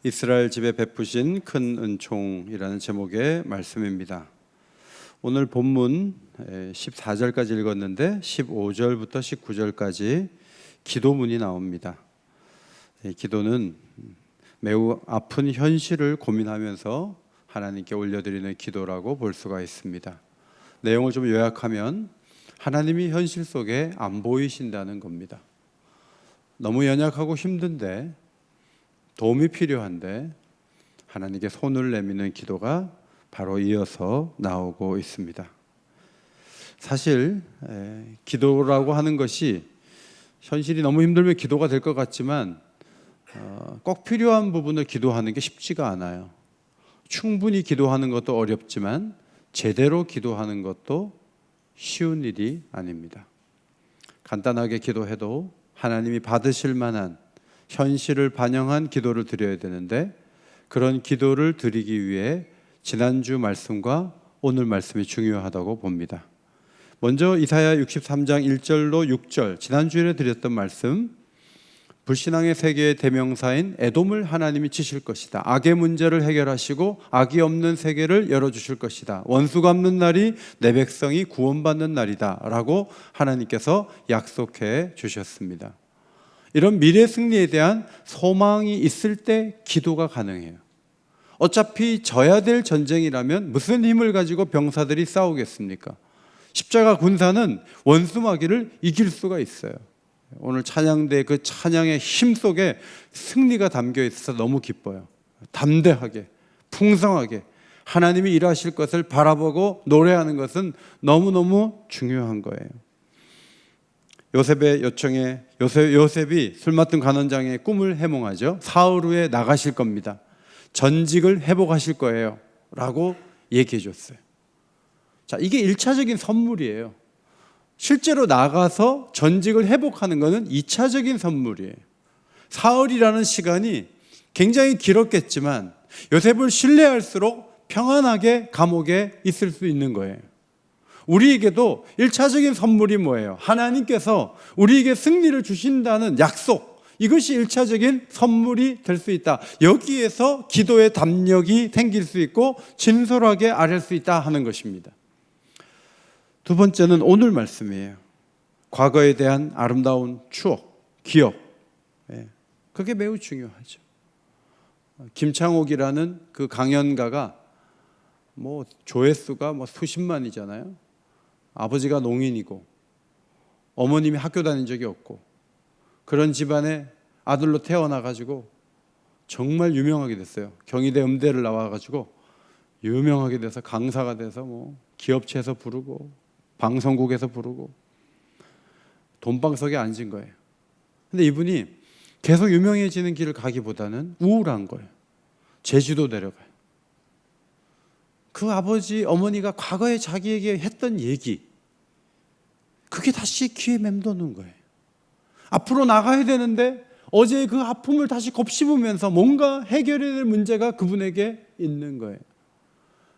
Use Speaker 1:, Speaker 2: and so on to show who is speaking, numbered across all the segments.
Speaker 1: 이스라엘 집에 베푸신 큰 은총이라는 제목의 말씀입니다. 오늘 본문 14절까지 읽었는데 15절부터 19절까지 기도문이 나옵니다. 기도는 매우 아픈 현실을 고민하면서 하나님께 올려드리는 기도라고 볼 수가 있습니다. 내용을 좀 요약하면 하나님이 현실 속에 안 보이신다는 겁니다. 너무 연약하고 힘든데, 도움이 필요한데 하나님께 손을 내미는 기도가 바로 이어서 나오고 있습니다. 사실 기도라고 하는 것이 현실이 너무 힘들면 기도가 될 것 같지만 꼭 필요한 부분을 기도하는 게 쉽지가 않아요. 충분히 기도하는 것도 어렵지만 제대로 기도하는 것도 쉬운 일이 아닙니다. 간단하게 기도해도 하나님이 받으실 만한 현실을 반영한 기도를 드려야 되는데, 그런 기도를 드리기 위해 지난주 말씀과 오늘 말씀이 중요하다고 봅니다. 먼저 이사야 63장 1절로 6절, 지난주에 드렸던 말씀, 불신앙의 세계의 대명사인 에돔을 하나님이 치실 것이다. 악의 문제를 해결하시고 악이 없는 세계를 열어주실 것이다. 원수 갚는 날이 내 백성이 구원받는 날이다 라고 하나님께서 약속해 주셨습니다. 이런 미래 승리에 대한 소망이 있을 때 기도가 가능해요. 어차피 져야 될 전쟁이라면 무슨 힘을 가지고 병사들이 싸우겠습니까? 십자가 군사는 원수 마귀를 이길 수가 있어요. 오늘 찬양대 그 찬양의 힘 속에 승리가 담겨 있어서 너무 기뻐요. 담대하게, 풍성하게 하나님이 일하실 것을 바라보고 노래하는 것은 너무너무 중요한 거예요. 요셉의 요청에 요셉이 술 맡은 간원장의 꿈을 해몽하죠. 사흘 후에 나가실 겁니다. 전직을 회복하실 거예요 라고 얘기해 줬어요. 자, 이게 1차적인 선물이에요. 실제로 나가서 전직을 회복하는 것은 2차적인 선물이에요. 사흘이라는 시간이 굉장히 길었겠지만 요셉을 신뢰할수록 평안하게 감옥에 있을 수 있는 거예요. 우리에게도 1차적인 선물이 뭐예요? 하나님께서 우리에게 승리를 주신다는 약속, 이것이 1차적인 선물이 될 수 있다. 여기에서 기도의 담력이 생길 수 있고 진솔하게 아뢰 수 있다 하는 것입니다. 두 번째는 오늘 말씀이에요. 과거에 대한 아름다운 추억, 기억, 그게 매우 중요하죠. 김창옥이라는 그 강연가가 조회수가 수십만이잖아요. 아버지가 농인이고 어머님이 학교 다닌 적이 없고 그런 집안의 아들로 태어나가지고 정말 유명하게 됐어요. 경희대 음대를 나와가지고 유명하게 돼서 강사가 돼서 기업체에서 부르고 방송국에서 부르고 돈방석에 앉은 거예요. 근데 이분이 계속 유명해지는 길을 가기보다는 우울한 거예요. 제주도 내려가요. 그 아버지, 어머니가 과거에 자기에게 했던 얘기, 그게 다시 귀에 맴도는 거예요. 앞으로 나가야 되는데 어제의 그 아픔을 다시 곱씹으면서 뭔가 해결해야 될 문제가 그분에게 있는 거예요.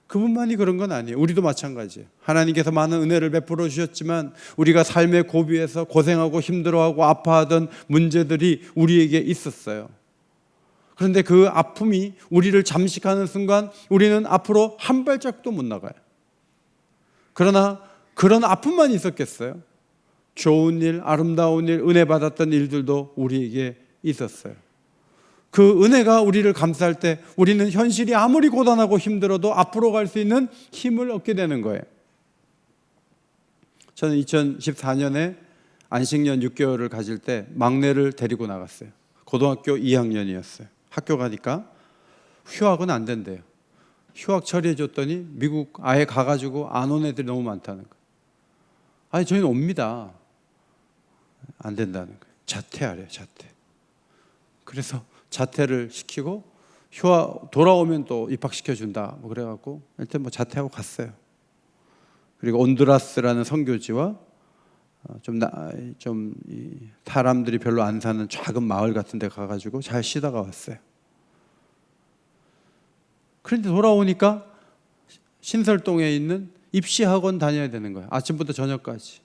Speaker 1: 그분만이 그런 건 아니에요. 우리도 마찬가지예요. 하나님께서 많은 은혜를 베풀어 주셨지만 우리가 삶의 고비에서 고생하고 힘들어하고 아파하던 문제들이 우리에게 있었어요. 그런데 그 아픔이 우리를 잠식하는 순간 우리는 앞으로 한 발짝도 못 나가요. 그러나 그런 아픔만 있었겠어요? 좋은 일, 아름다운 일, 은혜 받았던 일들도 우리에게 있었어요. 그 은혜가 우리를 감싸할 때 우리는 현실이 아무리 고단하고 힘들어도 앞으로 갈 수 있는 힘을 얻게 되는 거예요. 저는 2014년에 안식년 6개월을 가질 때 막내를 데리고 나갔어요. 고등학교 2학년이었어요. 학교 가니까 휴학은 안 된대요. 휴학 처리해 줬더니 미국 아예 가가지고 안 온 애들이 너무 많다는 거예요. 아니 저희는 옵니다. 안 된다는 거예요. 자퇴하래요. 자퇴. 그래서 자퇴를 시키고 휴학 돌아오면 또 입학시켜준다 그래갖고 일단 자퇴하고 갔어요. 그리고 온두라스라는 선교지와 좀 사람들이 별로 안 사는 작은 마을 같은 데 가가지고 잘 쉬다가 왔어요. 그런데 돌아오니까 신설동에 있는 입시학원 다녀야 되는 거예요. 아침부터 저녁까지.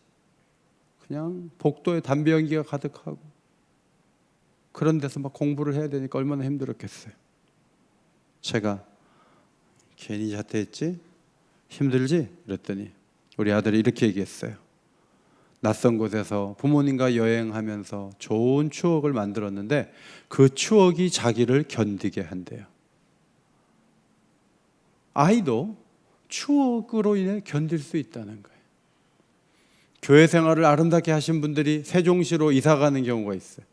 Speaker 1: 그냥 복도에 담배 연기가 가득하고 그런 데서 막 공부를 해야 되니까 얼마나 힘들었겠어요. 제가 괜히 자퇴했지? 힘들지? 그랬더니 우리 아들이 이렇게 얘기했어요. 낯선 곳에서 부모님과 여행하면서 좋은 추억을 만들었는데 그 추억이 자기를 견디게 한대요. 아이도 추억으로 인해 견딜 수 있다는 거예요. 교회 생활을 아름답게 하신 분들이 세종시로 이사 가는 경우가 있어요.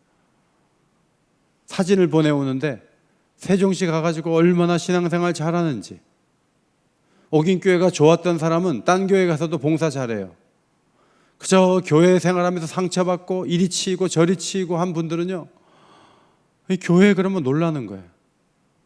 Speaker 1: 사진을 보내오는데 세종시 가가지고 얼마나 신앙생활 잘하는지, 오긴 교회가 좋았던 사람은 딴 교회 가서도 봉사 잘해요. 그저 교회 생활하면서 상처받고 이리 치이고 저리 치이고 한 분들은요, 교회에 그러면 놀라는 거예요.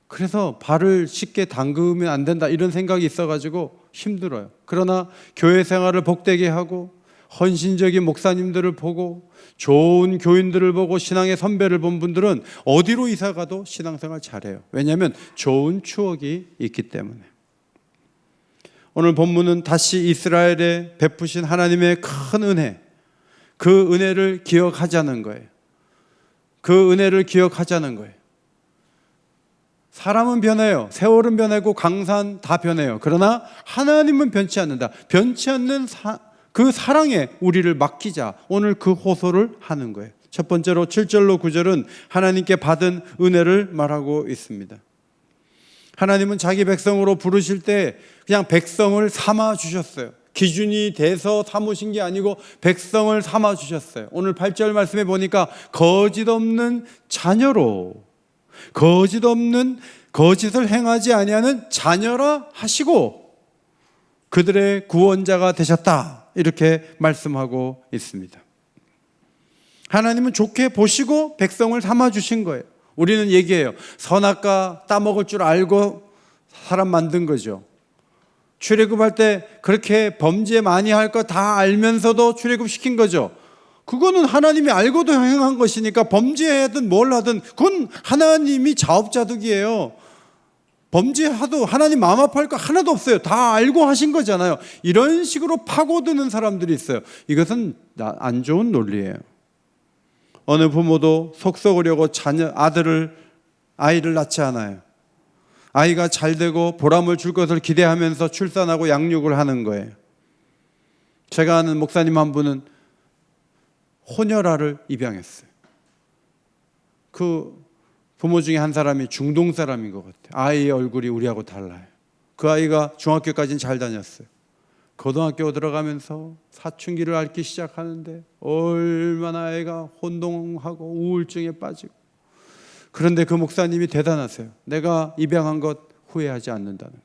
Speaker 1: 그래서 발을 쉽게 담그면 안 된다 이런 생각이 있어가지고 힘들어요. 그러나 교회 생활을 복되게 하고 헌신적인 목사님들을 보고 좋은 교인들을 보고 신앙의 선배를 본 분들은 어디로 이사 가도 신앙생활 잘해요. 왜냐하면 좋은 추억이 있기 때문에. 오늘 본문은 다시 이스라엘에 베푸신 하나님의 큰 은혜, 그 은혜를 기억하자는 거예요. 그 은혜를 기억하자는 거예요. 사람은 변해요. 세월은 변하고 강산 다 변해요. 그러나 하나님은 변치 않는다. 변치 않는 그 사랑에 우리를 맡기자. 오늘 그 호소를 하는 거예요. 첫 번째로 7절로 9절은 하나님께 받은 은혜를 말하고 있습니다. 하나님은 자기 백성으로 부르실 때 그냥 백성을 삼아 주셨어요. 기준이 돼서 삼으신 게 아니고 백성을 삼아 주셨어요. 오늘 8절 말씀에 보니까 거짓 없는 자녀로, 거짓 없는, 거짓을 행하지 아니하는 자녀라 하시고 그들의 구원자가 되셨다, 이렇게 말씀하고 있습니다. 하나님은 좋게 보시고 백성을 삼아 주신 거예요. 우리는 얘기해요. 선악과 따먹을 줄 알고 사람 만든 거죠. 출애굽할 때 그렇게 범죄 많이 할 거 다 알면서도 출애굽 시킨 거죠. 그거는 하나님이 알고도 행한 것이니까 범죄하든 뭘 하든 그건 하나님이 자업자득이에요. 범죄하도 하나님 마음 아파할 거 하나도 없어요. 다 알고 하신 거잖아요. 이런 식으로 파고드는 사람들이 있어요. 이것은 안 좋은 논리예요. 어느 부모도 속 썩으려고 아이를 낳지 않아요. 아이가 잘 되고 보람을 줄 것을 기대하면서 출산하고 양육을 하는 거예요. 제가 아는 목사님 한 분은 혼혈아를 입양했어요. 그 부모 중에 한 사람이 중동 사람인 것 같아요. 아이의 얼굴이 우리하고 달라요. 그 아이가 중학교까지는 잘 다녔어요. 고등학교 들어가면서 사춘기를 앓기 시작하는데 얼마나 애가 혼동하고 우울증에 빠지고. 그런데 그 목사님이 대단하세요. 내가 입양한 것 후회하지 않는다는 거예요.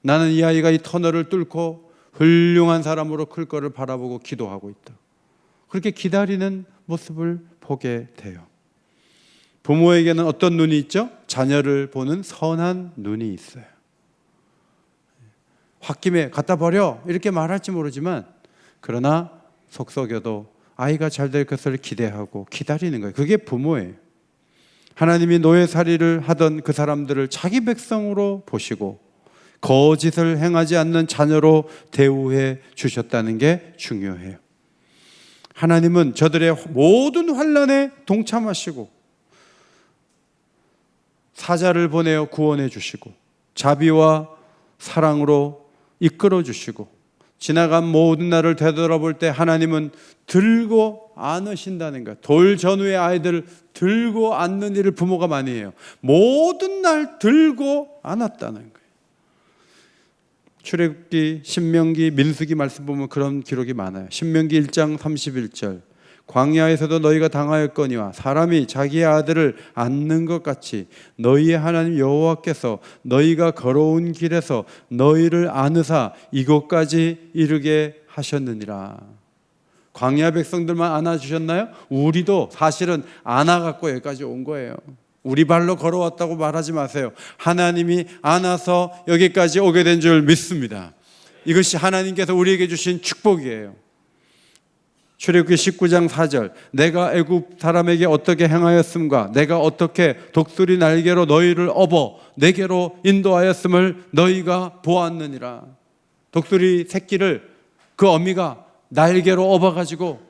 Speaker 1: 나는 이 아이가 이 터널을 뚫고 훌륭한 사람으로 클 거를 바라보고 기도하고 있다. 그렇게 기다리는 모습을 보게 돼요. 부모에게는 어떤 눈이 있죠? 자녀를 보는 선한 눈이 있어요. 홧김에 갖다 버려 이렇게 말할지 모르지만 그러나 속썩여도 아이가 잘 될 것을 기대하고 기다리는 거예요. 그게 부모예요. 하나님이 노예살이를 하던 그 사람들을 자기 백성으로 보시고 거짓을 행하지 않는 자녀로 대우해 주셨다는 게 중요해요. 하나님은 저들의 모든 환난에 동참하시고 사자를 보내어 구원해 주시고 자비와 사랑으로 이끌어 주시고 지나간 모든 날을 되돌아볼 때 하나님은 들고 안으신다는 거예요. 돌 전후의 아이들을 들고 안는 일을 부모가 많이 해요. 모든 날 들고 안았다는 거예요. 출애굽기, 신명기, 민수기 말씀 보면 그런 기록이 많아요. 신명기 1장 31절 광야에서도 너희가 당하였거니와 사람이 자기의 아들을 안는 것 같이 너희의 하나님 여호와께서 너희가 걸어온 길에서 너희를 안으사 이곳까지 이르게 하셨느니라. 광야 백성들만 안아주셨나요? 우리도 사실은 안아갖고 여기까지 온 거예요. 우리 발로 걸어왔다고 말하지 마세요. 하나님이 안아서 여기까지 오게 된 줄 믿습니다. 이것이 하나님께서 우리에게 주신 축복이에요. 출애굽기 19장 4절 내가 애굽 사람에게 어떻게 행하였음과 내가 어떻게 독수리 날개로 너희를 업어 내게로 인도하였음을 너희가 보았느니라. 독수리 새끼를 그 어미가 날개로 업어가지고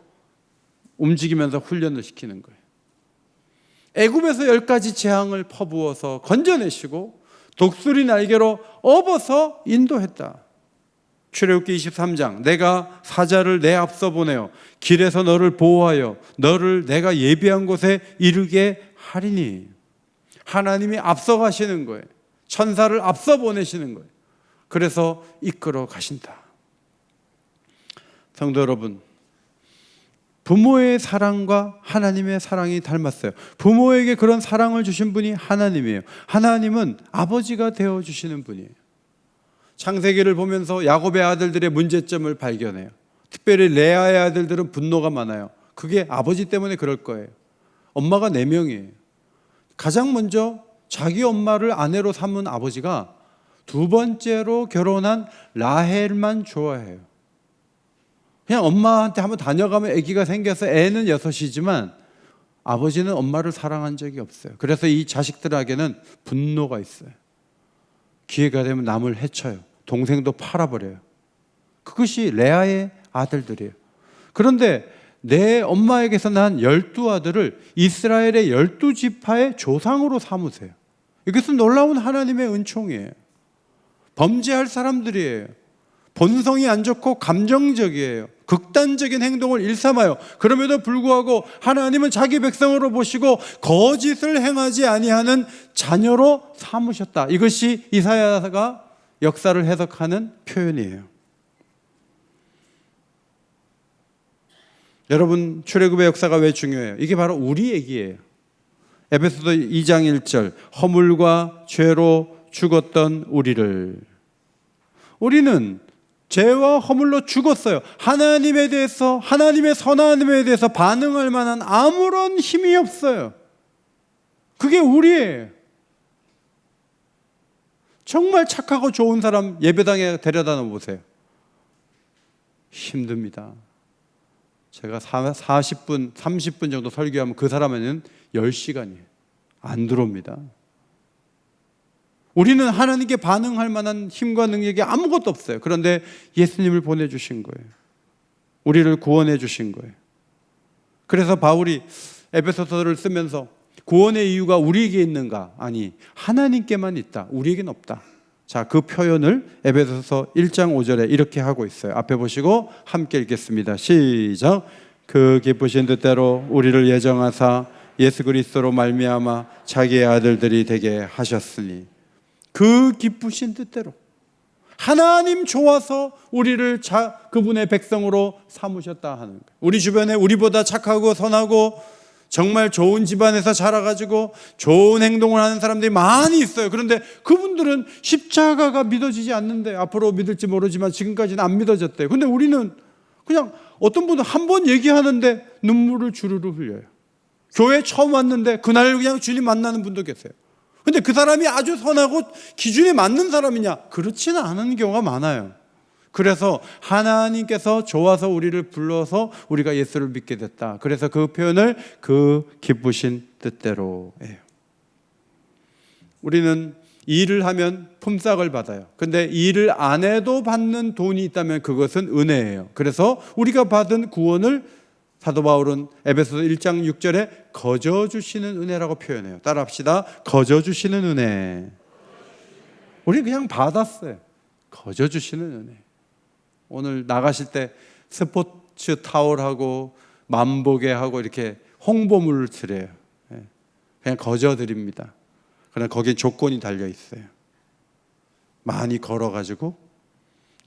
Speaker 1: 움직이면서 훈련을 시키는 거예요. 애굽에서 10가지 재앙을 퍼부어서 건져내시고 독수리 날개로 업어서 인도했다. 출애굽기 23장 내가 사자를 내 앞서 보내어 길에서 너를 보호하여 너를 내가 예비한 곳에 이르게 하리니. 하나님이 앞서 가시는 거예요. 천사를 앞서 보내시는 거예요. 그래서 이끌어 가신다. 성도 여러분, 부모의 사랑과 하나님의 사랑이 닮았어요. 부모에게 그런 사랑을 주신 분이 하나님이에요. 하나님은 아버지가 되어주시는 분이에요. 창세기를 보면서 야곱의 아들들의 문제점을 발견해요. 특별히 레아의 아들들은 분노가 많아요. 그게 아버지 때문에 그럴 거예요. 엄마가 4명이에요. 가장 먼저 자기 엄마를 아내로 삼은 아버지가 두 번째로 결혼한 라헬만 좋아해요. 그냥 엄마한테 한번 다녀가면 아기가 생겨서 애는 6이지만 아버지는 엄마를 사랑한 적이 없어요. 그래서 이 자식들에게는 분노가 있어요. 기회가 되면 남을 해쳐요. 동생도 팔아버려요. 그것이 레아의 아들들이에요. 그런데 내 엄마에게서 난 12아들을 이스라엘의 12지파의 조상으로 삼으세요. 이것은 놀라운 하나님의 은총이에요. 범죄할 사람들이에요. 본성이 안 좋고 감정적이에요. 극단적인 행동을 일삼아요. 그럼에도 불구하고 하나님은 자기 백성으로 보시고 거짓을 행하지 아니하는 자녀로 삼으셨다. 이것이 이사야가 역사를 해석하는 표현이에요. 여러분, 출애굽의 역사가 왜 중요해요? 이게 바로 우리 얘기예요. 에베소서 2장 1절 허물과 죄로 죽었던 우리는 죄와 허물로 죽었어요. 하나님에 대해서, 하나님의 선함에 대해서 반응할 만한 아무런 힘이 없어요. 그게 우리예요. 정말 착하고 좋은 사람 예배당에 데려다 놓으세요. 힘듭니다. 제가 40분, 30분 정도 설교하면 그 사람에는 10시간이에요. 안 들어옵니다. 우리는 하나님께 반응할 만한 힘과 능력이 아무것도 없어요. 그런데 예수님을 보내주신 거예요. 우리를 구원해 주신 거예요. 그래서 바울이 에베소서를 쓰면서 구원의 이유가 우리에게 있는가? 아니, 하나님께만 있다. 우리에게는 없다. 자, 그 표현을 에베소서 1장 5절에 이렇게 하고 있어요. 앞에 보시고 함께 읽겠습니다. 시작. 그 기쁘신 뜻대로 우리를 예정하사 예수 그리스도로 말미암아 자기의 아들들이 되게 하셨으니. 그 기쁘신 뜻대로 하나님 좋아서 우리를 그분의 백성으로 삼으셨다 하는 거예요. 우리 주변에 우리보다 착하고 선하고 정말 좋은 집안에서 자라가지고 좋은 행동을 하는 사람들이 많이 있어요. 그런데 그분들은 십자가가 믿어지지 않는데, 앞으로 믿을지 모르지만 지금까지는 안 믿어졌대요. 그런데 우리는 그냥 어떤 분은 한 번 얘기하는데 눈물을 주르르 흘려요. 교회 처음 왔는데 그날 그냥 주님 만나는 분도 계세요. 근데 그 사람이 아주 선하고 기준에 맞는 사람이냐? 그렇지는 않은 경우가 많아요. 그래서 하나님께서 좋아서 우리를 불러서 우리가 예수를 믿게 됐다. 그래서 그 표현을 그 기쁘신 뜻대로 해요. 우리는 일을 하면 품삯을 받아요. 근데 일을 안 해도 받는 돈이 있다면 그것은 은혜예요. 그래서 우리가 받은 구원을 사도 바울은 에베소서 1장 6절에 거저 주시는 은혜라고 표현해요. 따라합시다. 거저 주시는 은혜. 우리 그냥 받았어요. 거저 주시는 은혜. 오늘 나가실 때 스포츠 타올하고 만보계하고 이렇게 홍보물을 드려요. 그냥 거저 드립니다. 그러나 거기에 조건이 달려 있어요. 많이 걸어가지고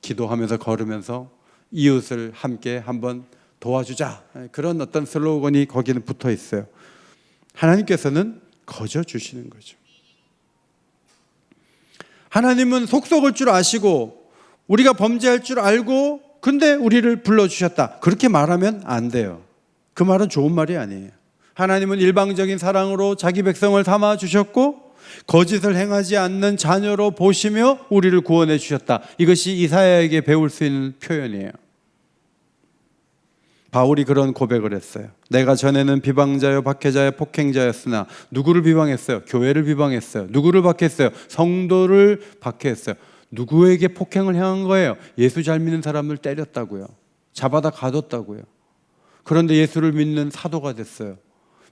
Speaker 1: 기도하면서 걸으면서 이웃을 함께 한번 도와주자. 그런 어떤 슬로건이 거기는 붙어 있어요. 하나님께서는 거저 주시는 거죠. 하나님은 속속을 줄 아시고 우리가 범죄할 줄 알고 근데 우리를 불러주셨다. 그렇게 말하면 안 돼요. 그 말은 좋은 말이 아니에요. 하나님은 일방적인 사랑으로 자기 백성을 삼아 주셨고 거짓을 행하지 않는 자녀로 보시며 우리를 구원해 주셨다. 이것이 이사야에게 배울 수 있는 표현이에요. 바울이 그런 고백을 했어요. 내가 전에는 비방자요 박해자요 폭행자였으나 누구를 비방했어요? 교회를 비방했어요. 누구를 박해했어요? 성도를 박해했어요. 누구에게 폭행을 행한 거예요? 예수 잘 믿는 사람을 때렸다고요. 잡아다 가뒀다고요. 그런데 예수를 믿는 사도가 됐어요.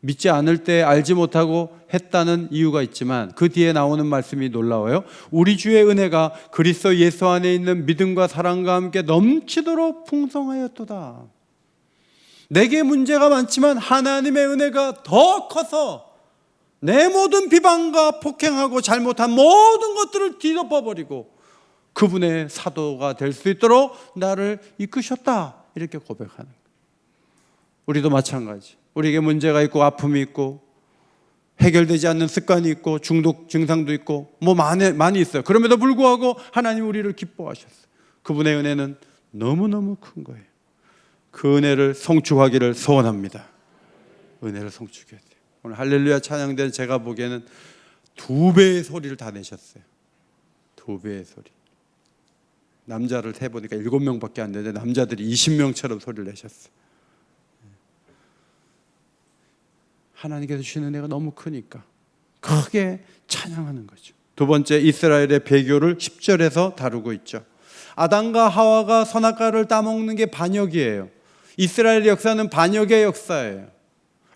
Speaker 1: 믿지 않을 때 알지 못하고 했다는 이유가 있지만 그 뒤에 나오는 말씀이 놀라워요. 우리 주의 은혜가 그리스도 예수 안에 있는 믿음과 사랑과 함께 넘치도록 풍성하였도다. 내게 문제가 많지만 하나님의 은혜가 더 커서 내 모든 비방과 폭행하고 잘못한 모든 것들을 뒤덮어버리고 그분의 사도가 될 수 있도록 나를 이끄셨다. 이렇게 고백하는 거예요. 우리도 마찬가지. 우리에게 문제가 있고 아픔이 있고 해결되지 않는 습관이 있고 중독 증상도 있고 뭐 많이 있어요. 그럼에도 불구하고 하나님 우리를 기뻐하셨어요. 그분의 은혜는 너무너무 큰 거예요. 그 은혜를 성취하기를 소원합니다. 은혜를 성취해야 돼요. 오늘 할렐루야 찬양된 제가 보기에는 2배의 소리를 다 내셨어요. 2배의 소리. 남자를 해보니까 7명밖에 안 되는데 남자들이 20명처럼 소리를 내셨어요. 하나님께서 주시는 은혜가 너무 크니까 크게 찬양하는 거죠. 두 번째, 이스라엘의 배교를 10절에서 다루고 있죠. 아담과 하와가 선악과를 따먹는 게 반역이에요. 이스라엘의 역사는 반역의 역사예요.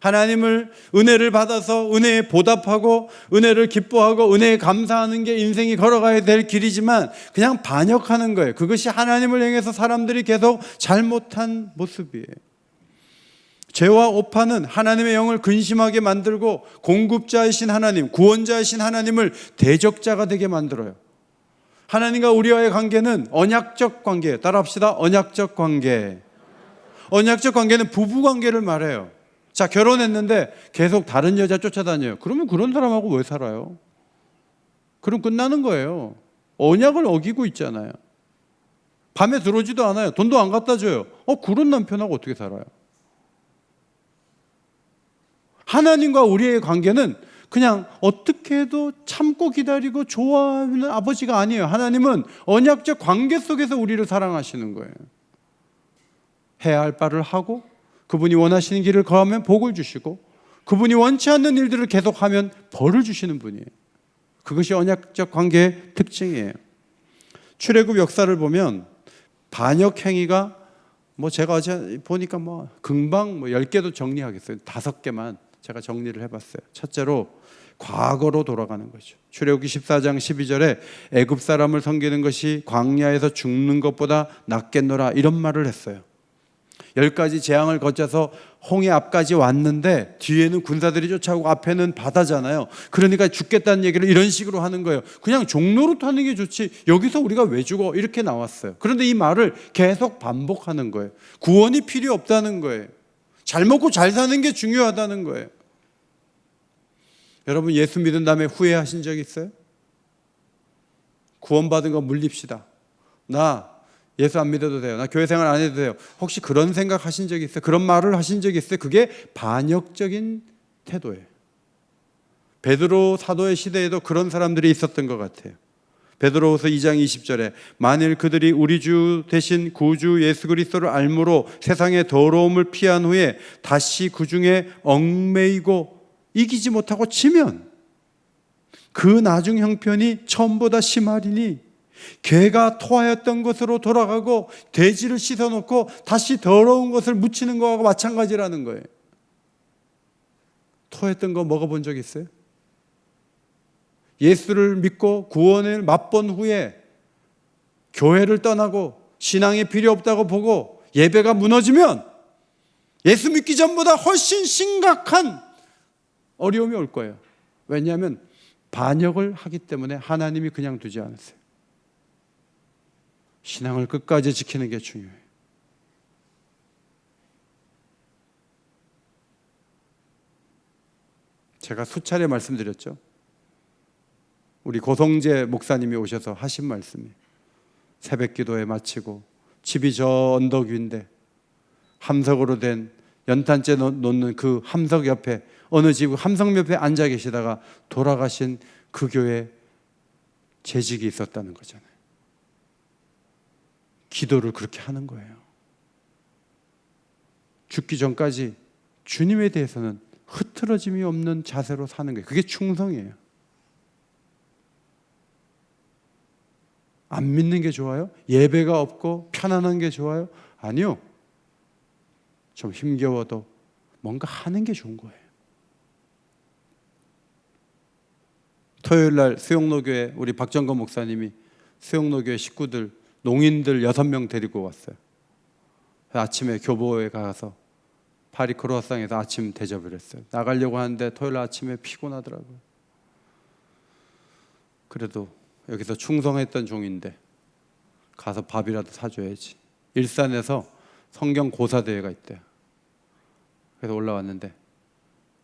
Speaker 1: 하나님을 은혜를 받아서 은혜에 보답하고 은혜를 기뻐하고 은혜에 감사하는 게 인생이 걸어가야 될 길이지만 그냥 반역하는 거예요. 그것이 하나님을 향해서 사람들이 계속 잘못한 모습이에요. 죄와 오판은 하나님의 영을 근심하게 만들고 공급자이신 하나님, 구원자이신 하나님을 대적자가 되게 만들어요. 하나님과 우리와의 관계는 언약적 관계예요. 따라합시다. 언약적 관계. 언약적 관계는 부부 관계를 말해요. 자, 결혼했는데 계속 다른 여자 쫓아다녀요. 그러면 그런 사람하고 왜 살아요? 그럼 끝나는 거예요. 언약을 어기고 있잖아요. 밤에 들어오지도 않아요. 돈도 안 갖다 줘요. 그런 남편하고 어떻게 살아요? 하나님과 우리의 관계는 그냥 어떻게 해도 참고 기다리고 좋아하는 아버지가 아니에요. 하나님은 언약적 관계 속에서 우리를 사랑하시는 거예요. 해야 할 바를 하고 그분이 원하시는 길을 걸으면 복을 주시고 그분이 원치 않는 일들을 계속하면 벌을 주시는 분이에요. 그것이 언약적 관계의 특징이에요. 출애굽 역사를 보면 반역 행위가 제가 어제 보니까 금방 10개도 정리하겠어요. 5개만 제가 정리를 해봤어요. 첫째로 과거로 돌아가는 거죠. 출애굽기 14장 12절에 애굽 사람을 섬기는 것이 광야에서 죽는 것보다 낫겠노라 이런 말을 했어요. 10가지 재앙을 거쳐서 홍해 앞까지 왔는데 뒤에는 군사들이 쫓아오고 앞에는 바다잖아요. 그러니까 죽겠다는 얘기를 이런 식으로 하는 거예요. 그냥 종로로 하는 게 좋지 여기서 우리가 왜 죽어? 이렇게 나왔어요. 그런데 이 말을 계속 반복하는 거예요. 구원이 필요 없다는 거예요. 잘 먹고 잘 사는 게 중요하다는 거예요. 여러분 예수 믿은 다음에 후회하신 적 있어요? 구원받은 거 물립시다. 나 예수 안 믿어도 돼요. 나 교회 생활 안 해도 돼요. 혹시 그런 생각 하신 적 있어요? 그런 말을 하신 적 있어요? 그게 반역적인 태도예요. 베드로 사도의 시대에도 그런 사람들이 있었던 것 같아요. 베드로후서 2장 20절에 만일 그들이 우리 주 대신 구주 예수 그리스도를 알므로 세상의 더러움을 피한 후에 다시 그 중에 얽매이고 이기지 못하고 지면 그 나중 형편이 처음보다 심하리니 개가 토하였던 것으로 돌아가고 돼지를 씻어놓고 다시 더러운 것을 묻히는 것과 마찬가지라는 거예요. 토했던 거 먹어본 적 있어요? 예수를 믿고 구원을 맛본 후에 교회를 떠나고 신앙이 필요 없다고 보고 예배가 무너지면 예수 믿기 전보다 훨씬 심각한 어려움이 올 거예요. 왜냐하면 반역을 하기 때문에 하나님이 그냥 두지 않으세요. 신앙을 끝까지 지키는 게 중요해요. 제가 수차례 말씀드렸죠. 우리 고성재 목사님이 오셔서 하신 말씀이 새벽 기도에 마치고 집이 저 언덕 위인데 함석으로 된 연탄재 놓는 그 함석 옆에 어느 집 함석 옆에 앉아 계시다가 돌아가신 그 교회 재직이 있었다는 거잖아요. 기도를 그렇게 하는 거예요. 죽기 전까지 주님에 대해서는 흐트러짐이 없는 자세로 사는 거예요. 그게 충성이에요. 안 믿는 게 좋아요? 예배가 없고 편안한 게 좋아요? 아니요. 좀 힘겨워도 뭔가 하는 게 좋은 거예요. 토요일 날 수영로교회 우리 박정건 목사님이 수영로교회 식구들, 농인들 6명 데리고 왔어요. 아침에 교보에 가서 파리 크로아상에서 아침 대접을 했어요. 나가려고 하는데 토요일 아침에 피곤하더라고요. 그래도 여기서 충성했던 종인데 가서 밥이라도 사줘야지. 일산에서 성경 고사대회가 있대요. 그래서 올라왔는데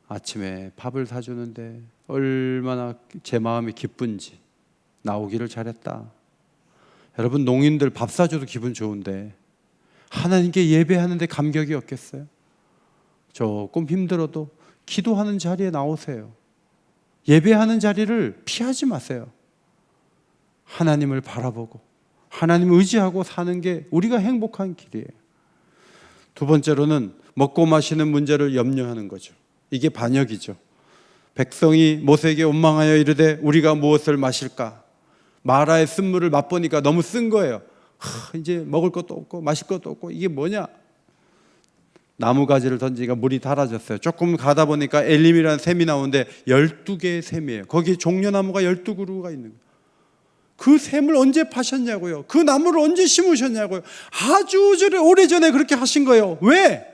Speaker 1: 아침에 밥을 사주는데 얼마나 제 마음이 기쁜지. 나오기를 잘했다. 여러분, 농인들 밥 사줘도 기분 좋은데 하나님께 예배하는데 감격이 없겠어요? 조금 힘들어도 기도하는 자리에 나오세요. 예배하는 자리를 피하지 마세요. 하나님을 바라보고 하나님 의지하고 사는 게 우리가 행복한 길이에요. 두 번째로는 먹고 마시는 문제를 염려하는 거죠. 이게 반역이죠. 백성이 모세에게 원망하여 이르되 우리가 무엇을 마실까? 마라의 쓴물을 맛보니까 너무 쓴 거예요. 이제 먹을 것도 없고 마실 것도 없고 이게 뭐냐? 나무가지를 던지니까 물이 달아졌어요. 조금 가다 보니까 엘림이라는 샘이 나오는데 12개의 샘이에요. 거기에 종려나무가 12그루가 있는 거예요. 그 샘을 언제 파셨냐고요? 그 나무를 언제 심으셨냐고요? 아주 오래전에 그렇게 하신 거예요. 왜?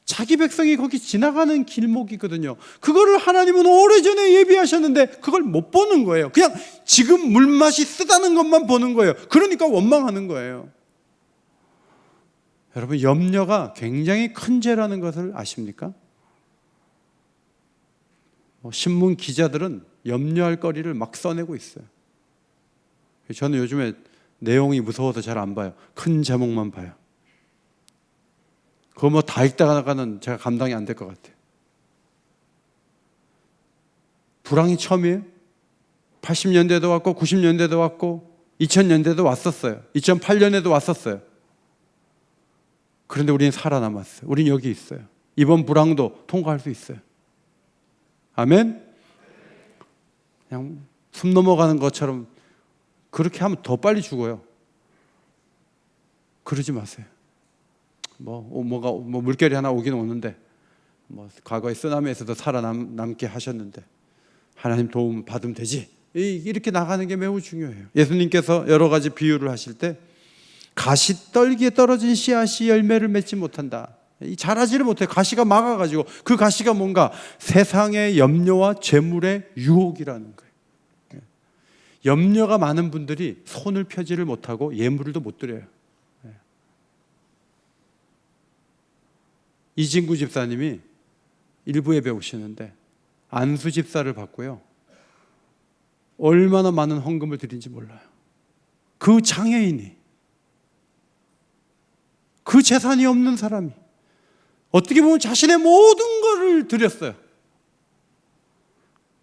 Speaker 1: 자기 백성이 거기 지나가는 길목이거든요. 그거를 하나님은 오래전에 예비하셨는데 그걸 못 보는 거예요. 그냥 지금 물맛이 쓰다는 것만 보는 거예요. 그러니까 원망하는 거예요. 여러분, 염려가 굉장히 큰 죄라는 것을 아십니까? 신문 기자들은 염려할 거리를 막 써내고 있어요. 저는 요즘에 내용이 무서워서 잘 안 봐요. 큰 제목만 봐요. 그거 뭐 다 읽다가는 제가 감당이 안 될 것 같아요. 불황이 처음이에요. 80년대도 왔고 90년대도 왔고 2000년대도 왔었어요. 2008년에도 왔었어요. 그런데 우리는 살아남았어요. 우리는 여기 있어요. 이번 불황도 통과할 수 있어요. 아멘? 그냥 숨 넘어가는 것처럼 그렇게 하면 더 빨리 죽어요. 그러지 마세요. 물결이 하나 오긴 오는데 과거에 쓰나미에서도 살아남게 하셨는데 하나님 도움 받으면 되지. 이렇게 나가는 게 매우 중요해요. 예수님께서 여러 가지 비유를 하실 때 가시떨기에 떨어진 씨앗이 열매를 맺지 못한다. 자라지를 못해. 가시가 막아가지고. 그 가시가 뭔가 세상의 염려와 재물의 유혹이라는 거예요. 염려가 많은 분들이 손을 펴지를 못하고 예물도 못 드려요. 이진구 집사님이 일부에 배우시는데 안수 집사를 받고요, 얼마나 많은 헌금을 드린지 몰라요. 그 장애인이, 그 재산이 없는 사람이 어떻게 보면 자신의 모든 것을 드렸어요.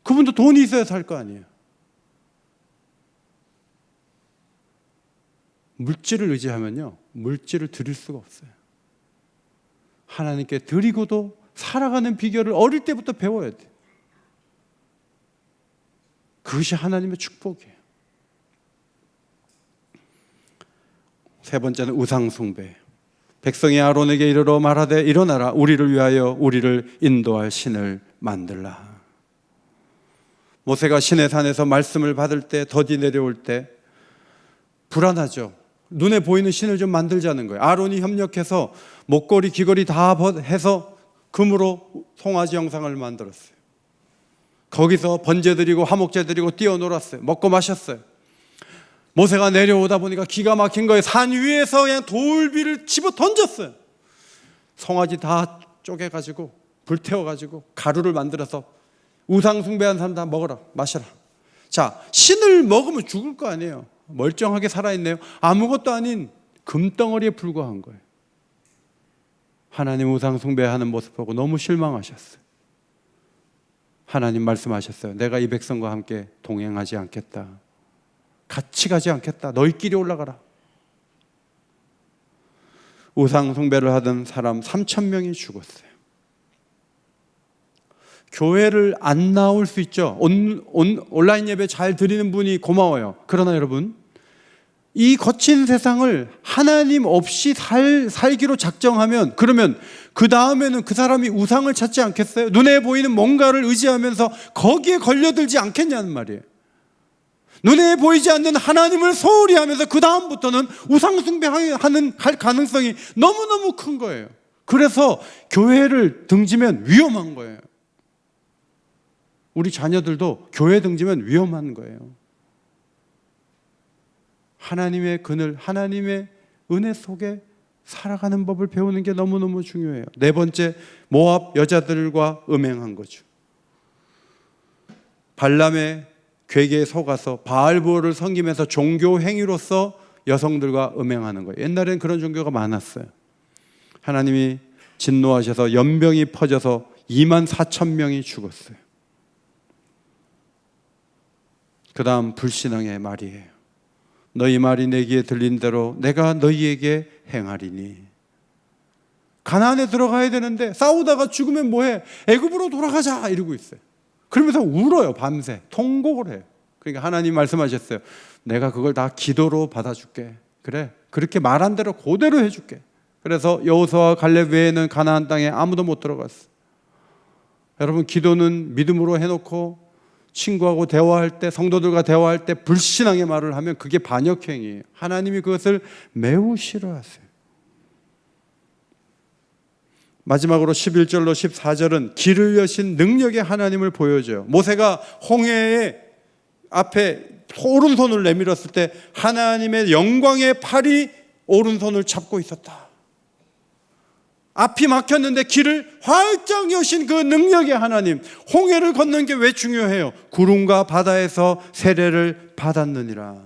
Speaker 1: 그분도 돈이 있어야 살 거 아니에요. 물질을 의지하면요, 물질을 드릴 수가 없어요. 하나님께 드리고도 살아가는 비결을 어릴 때부터 배워야 돼요. 그것이 하나님의 축복이에요. 세 번째는 우상 숭배. 백성이 아론에게 이르러 말하되 일어나라, 우리를 위하여 우리를 인도할 신을 만들라. 모세가 시내 산에서 말씀을 받을 때, 더디 내려올 때 불안하죠. 눈에 보이는 신을 좀 만들자는 거예요. 아론이 협력해서 목걸이, 귀걸이 다 해서 금으로 송아지 형상을 만들었어요. 거기서 번제 드리고 화목제 드리고 뛰어놀았어요. 먹고 마셨어요. 모세가 내려오다 보니까 기가 막힌 거예요. 산 위에서 그냥 돌비를 집어 던졌어요. 송아지 다 쪼개가지고 불태워가지고 가루를 만들어서 우상 숭배한 사람 다 먹어라, 마셔라. 자, 신을 먹으면 죽을 거 아니에요. 멀쩡하게 살아있네요. 아무것도 아닌 금덩어리에 불과한 거예요. 하나님 우상 숭배하는 모습 보고 너무 실망하셨어요. 하나님 말씀하셨어요. 내가 이 백성과 함께 동행하지 않겠다. 같이 가지 않겠다. 너희끼리 올라가라. 우상 숭배를 하던 사람 3,000명이 죽었어요. 교회를 안 나올 수 있죠. 온라인 예배 잘 드리는 분이 고마워요. 그러나 여러분, 이 거친 세상을 하나님 없이 살기로 작정하면, 그러면 그 다음에는 그 사람이 우상을 찾지 않겠어요? 눈에 보이는 뭔가를 의지하면서 거기에 걸려들지 않겠냐는 말이에요. 눈에 보이지 않는 하나님을 소홀히 하면서 그 다음부터는 우상숭배하는 가능성이 너무너무 큰 거예요. 그래서 교회를 등지면 위험한 거예요. 우리 자녀들도 교회 등지면 위험한 거예요. 하나님의 그늘, 하나님의 은혜 속에 살아가는 법을 배우는 게 너무너무 중요해요. 네 번째, 모압 여자들과 음행한 거죠. 발람의 괴계에 속아서 바알부어를 섬기면서 종교 행위로서 여성들과 음행하는 거예요. 옛날에는 그런 종교가 많았어요. 하나님이 진노하셔서 연병이 퍼져서 24,000명이 죽었어요. 그 다음 불신앙의 말이에요. 너희 말이 내 귀에 들린 대로 내가 너희에게 행하리니. 가나안에 들어가야 되는데 싸우다가 죽으면 뭐해? 애굽으로 돌아가자 이러고 있어요. 그러면서 울어요. 밤새 통곡을 해요. 그러니까 하나님 말씀하셨어요. 내가 그걸 다 기도로 받아줄게. 그래, 그렇게 말한 대로 그대로 해줄게. 그래서 여호수아와 갈렙 외에는 가나안 땅에 아무도 못 들어갔어. 여러분, 기도는 믿음으로 해놓고 친구하고 대화할 때, 성도들과 대화할 때 불신앙의 말을 하면 그게 반역행위예요. 하나님이 그것을 매우 싫어하세요. 마지막으로 11절로 14절은 길을 여신 능력의 하나님을 보여줘요. 모세가 홍해의 앞에 오른손을 내밀었을 때 하나님의 영광의 팔이 오른손을 잡고 있었다. 앞이 막혔는데 길을 활짝 여신 그 능력의 하나님. 홍해를 걷는 게 왜 중요해요? 구름과 바다에서 세례를 받았느니라.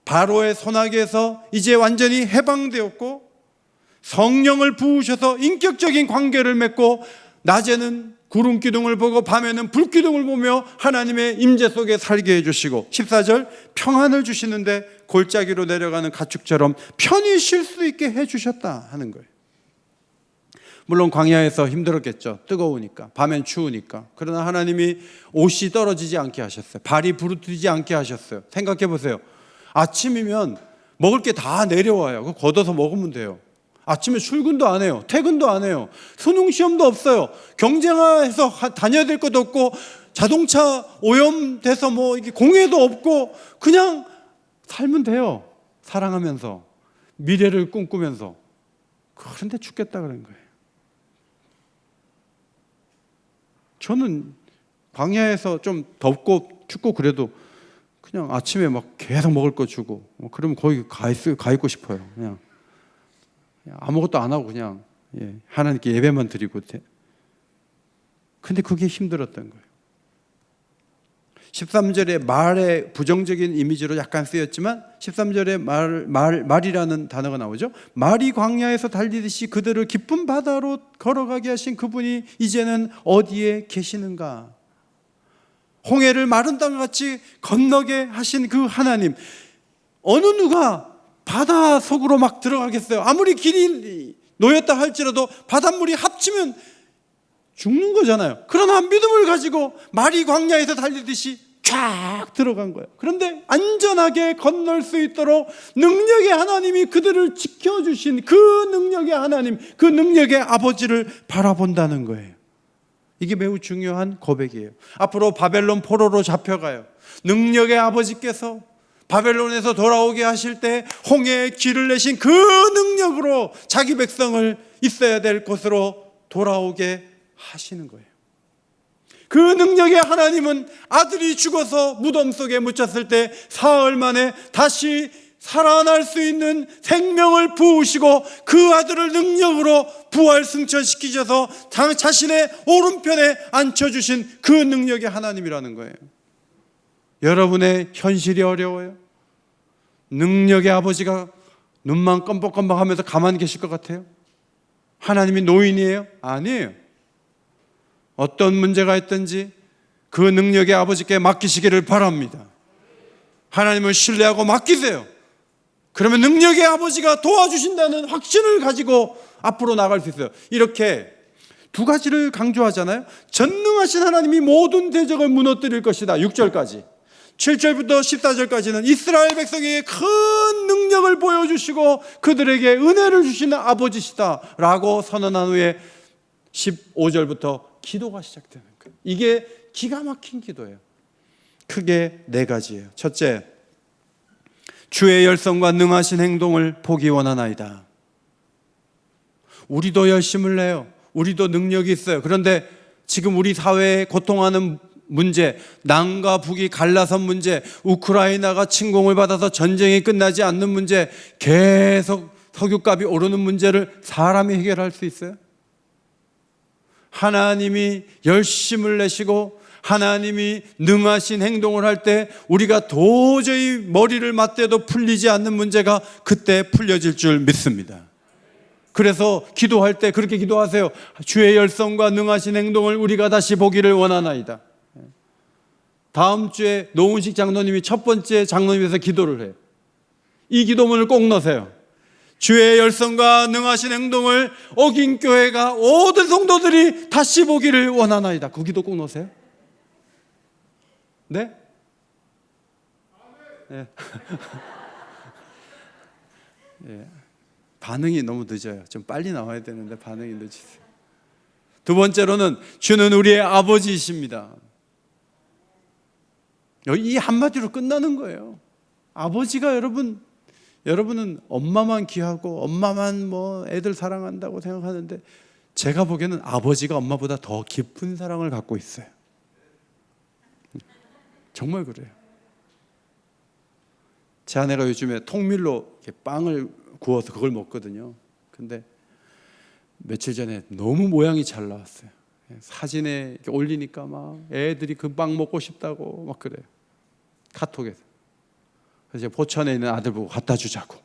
Speaker 1: 바로의 손아귀에서 이제 완전히 해방되었고 성령을 부으셔서 인격적인 관계를 맺고 낮에는 구름 기둥을 보고 밤에는 불 기둥을 보며 하나님의 임재 속에 살게 해주시고 14절 평안을 주시는데 골짜기로 내려가는 가축처럼 편히 쉴 수 있게 해주셨다 하는 거예요. 물론 광야에서 힘들었겠죠. 뜨거우니까, 밤엔 추우니까. 그러나 하나님이 옷이 떨어지지 않게 하셨어요. 발이 부르트지 않게 하셨어요. 생각해 보세요. 아침이면 먹을 게 다 내려와요. 그거 걷어서 먹으면 돼요. 아침에 출근도 안 해요. 퇴근도 안 해요. 수능 시험도 없어요. 경쟁해서 다녀야 될 것도 없고 자동차 오염돼서 뭐 이게 공해도 없고 그냥 살면 돼요. 사랑하면서 미래를 꿈꾸면서. 그런데 죽겠다 그런 거예요. 저는 광야에서 좀 덥고 춥고 그래도 그냥 아침에 막 계속 먹을 거 주고 그러면 거기 가 있고 싶어요. 그냥 아무것도 안 하고 그냥 하나님께 예배만 드리고. 근데 그게 힘들었던 거예요. 13절에 말의 부정적인 이미지로 약간 쓰였지만 13절에 말이라는 단어가 나오죠. 말이 광야에서 달리듯이 그들을 깊은 바다로 걸어가게 하신 그분이 이제는 어디에 계시는가? 홍해를 마른 땅같이 건너게 하신 그 하나님, 어느 누가 바다 속으로 막 들어가겠어요? 아무리 길이 놓였다 할지라도 바닷물이 합치면 죽는 거잖아요. 그러나 믿음을 가지고 말이 광야에서 달리듯이 쫙 들어간 거예요. 그런데 안전하게 건널 수 있도록 능력의 하나님이 그들을 지켜주신 그 능력의 하나님, 그 능력의 아버지를 바라본다는 거예요. 이게 매우 중요한 고백이에요. 앞으로 바벨론 포로로 잡혀가요. 능력의 아버지께서 바벨론에서 돌아오게 하실 때 홍해에 길을 내신 그 능력으로 자기 백성을 있어야 될 곳으로 돌아오게 하시는 거예요. 그 능력의 하나님은 아들이 죽어서 무덤 속에 묻혔을 때 사흘 만에 다시 살아날 수 있는 생명을 부으시고 그 아들을 능력으로 부활 승천시키셔서 자신의 오른편에 앉혀주신 그 능력의 하나님이라는 거예요. 여러분의 현실이 어려워요? 능력의 아버지가 눈만 껌뻑껌뻑 하면서 가만히 계실 것 같아요? 하나님이 노인이에요? 아니에요. 어떤 문제가 있든지 그 능력의 아버지께 맡기시기를 바랍니다. 하나님을 신뢰하고 맡기세요. 그러면 능력의 아버지가 도와주신다는 확신을 가지고 앞으로 나갈 수 있어요. 이렇게 두 가지를 강조하잖아요. 전능하신 하나님이 모든 대적을 무너뜨릴 것이다. 6절까지. 7절부터 14절까지는 이스라엘 백성에게 큰 능력을 보여주시고 그들에게 은혜를 주시는 아버지시다 라고 선언한 후에 15절부터 기도가 시작되는 거예요. 이게 기가 막힌 기도예요. 크게 네 가지예요. 첫째, 주의 열성과 능하신 행동을 보기 원하나이다. 우리도 열심을 내요. 우리도 능력이 있어요. 그런데 지금 우리 사회에 고통하는 문제, 남과 북이 갈라선 문제, 우크라이나가 침공을 받아서 전쟁이 끝나지 않는 문제, 계속 석유값이 오르는 문제를 사람이 해결할 수 있어요? 하나님이 열심을 내시고 하나님이 능하신 행동을 할 때 우리가 도저히 머리를 맞대도 풀리지 않는 문제가 그때 풀려질 줄 믿습니다. 그래서 기도할 때 그렇게 기도하세요. 주의 열성과 능하신 행동을 우리가 다시 보기를 원하나이다. 다음 주에 노은식 장로님이 첫 번째 장로님에서 기도를 해요. 이 기도문을 꼭 넣으세요. 주의 열성과 능하신 행동을 어긴 교회가 모든 성도들이 다시 보기를 원하나이다. 그 기도 꼭 넣으세요. 네? 네. 예. 반응이 너무 늦어요. 좀 빨리 나와야 되는데 반응이 늦으세요. 두 번째로는 주는 우리의 아버지이십니다. 이 한마디로 끝나는 거예요. 아버지가 여러분은 엄마만 귀하고 엄마만 애들 사랑한다고 생각하는데 제가 보기에는 아버지가 엄마보다 더 깊은 사랑을 갖고 있어요. 정말 그래요. 제 아내가 요즘에 통밀로 이렇게 빵을 구워서 그걸 먹거든요. 근데 며칠 전에 너무 모양이 잘 나왔어요. 사진에 이렇게 올리니까 막 애들이 그 빵 먹고 싶다고 막 그래요. 카톡에서. 그래서 포천에 있는 아들 보고 갖다 주자고,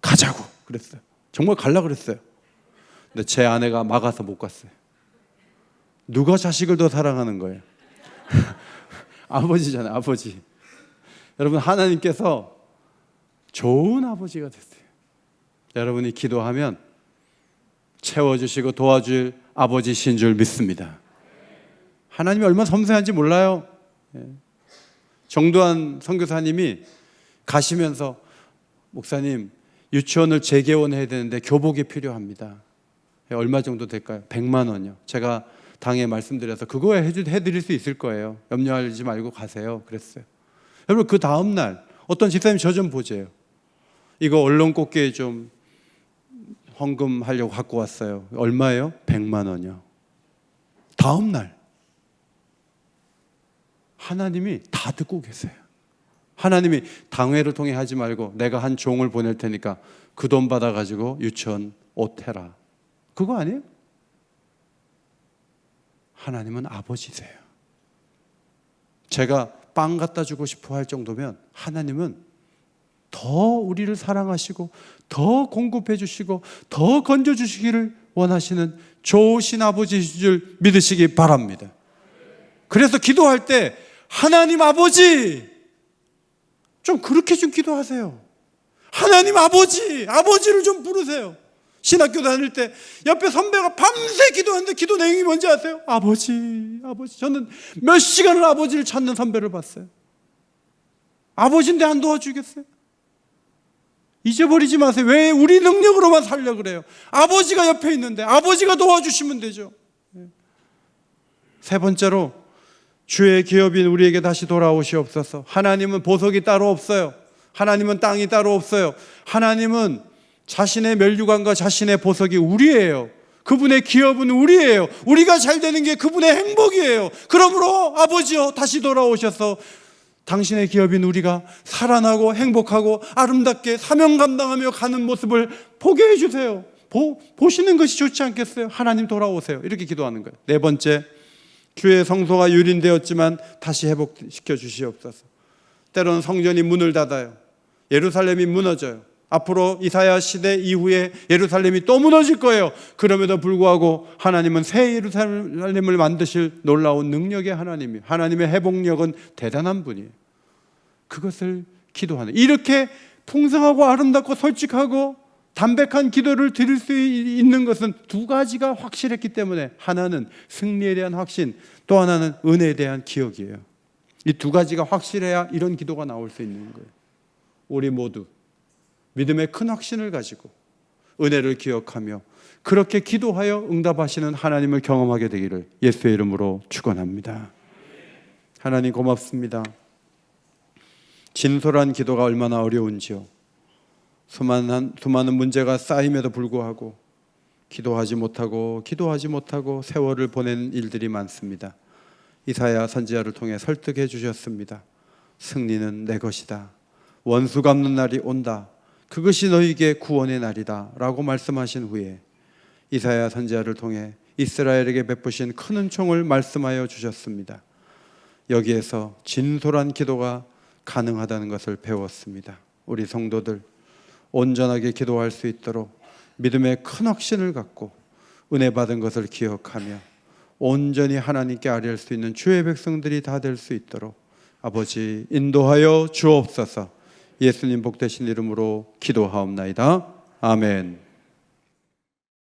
Speaker 1: 가자고 그랬어요. 정말 갈라 그랬어요. 근데 제 아내가 막아서 못 갔어요. 누가 자식을 더 사랑하는 거예요? 아버지잖아요, 아버지. 여러분, 하나님께서 좋은 아버지가 됐어요. 여러분이 기도하면 채워주시고 도와줄 아버지신 줄 믿습니다. 하나님이 얼마나 섬세한지 몰라요. 정두환 선교사님이 가시면서 목사님, 유치원을 재개원해야 되는데 교복이 필요합니다. 얼마 정도 될까요? 100만 원이요. 제가 당에 말씀드려서 그거 해드릴 수 있을 거예요. 염려하지 말고 가세요. 그랬어요. 여러분, 그 다음 날 어떤 집사님 저 좀 보세요. 이거 언론 꽃게 좀 헌금하려고 갖고 왔어요. 얼마예요? 100만 원이요. 다음 날 하나님이 다 듣고 계세요. 하나님이 당회를 통해 하지 말고 내가 한 종을 보낼 테니까 그 돈 받아가지고 유치원 옷 해라. 그거 아니에요? 하나님은 아버지세요. 제가 빵 갖다 주고 싶어 할 정도면 하나님은 더 우리를 사랑하시고 더 공급해 주시고 더 건져 주시기를 원하시는 좋으신 아버지이신 줄 믿으시기 바랍니다. 그래서 기도할 때 하나님 아버지 좀 그렇게 좀 기도하세요. 하나님 아버지를 좀 부르세요. 신학교 다닐 때 옆에 선배가 밤새 기도하는데 기도 내용이 뭔지 아세요? 아버지. 저는 몇 시간을 아버지를 찾는 선배를 봤어요. 아버지인데 안 도와주겠어요? 잊어버리지 마세요. 왜 우리 능력으로만 살려고 그래요? 아버지가 옆에 있는데 아버지가 도와주시면 되죠. 세 번째로 주의 기업인 우리에게 다시 돌아오시옵소서. 하나님은 보석이 따로 없어요. 하나님은 땅이 따로 없어요. 하나님은 자신의 멸류관과 자신의 보석이 우리예요. 그분의 기업은 우리예요. 우리가 잘 되는 게 그분의 행복이에요. 그러므로 아버지여 다시 돌아오셔서 당신의 기업인 우리가 살아나고 행복하고 아름답게 사명 감당하며 가는 모습을 보게 해주세요. 보시는 것이 좋지 않겠어요? 하나님 돌아오세요. 이렇게 기도하는 거예요. 네 번째, 주의 성소가 유린되었지만 다시 회복시켜 주시옵소서. 때로는 성전이 문을 닫아요. 예루살렘이 무너져요. 앞으로 이사야 시대 이후에 예루살렘이 또 무너질 거예요. 그럼에도 불구하고 하나님은 새 예루살렘을 만드실 놀라운 능력의 하나님이에요. 하나님의 회복력은 대단한 분이에요. 그것을 기도하는, 이렇게 풍성하고 아름답고 솔직하고 담백한 기도를 드릴 수 있는 것은 두 가지가 확실했기 때문에, 하나는 승리에 대한 확신, 또 하나는 은혜에 대한 기억이에요. 이 두 가지가 확실해야 이런 기도가 나올 수 있는 거예요. 우리 모두 믿음의 큰 확신을 가지고 은혜를 기억하며 그렇게 기도하여 응답하시는 하나님을 경험하게 되기를 예수의 이름으로 축원합니다. 하나님 고맙습니다. 진솔한 기도가 얼마나 어려운지요. 수많은 문제가 쌓임에도 불구하고 기도하지 못하고 세월을 보내는 일들이 많습니다. 이사야 선지자를 통해 설득해 주셨습니다. 승리는 내 것이다. 원수 갚는 날이 온다. 그것이 너희에게 구원의 날이다 라고 말씀하신 후에 이사야 선지자를 통해 이스라엘에게 베푸신 큰 은총을 말씀하여 주셨습니다. 여기에서 진솔한 기도가 가능하다는 것을 배웠습니다. 우리 성도들 온전하게 기도할 수 있도록 믿음의 큰 확신을 갖고 은혜 받은 것을 기억하며 온전히 하나님께 아뢰할 수 있는 주의 백성들이 다 될 수 있도록 아버지 인도하여 주옵소서. 예수님 복되신 이름으로 기도하옵나이다. 아멘.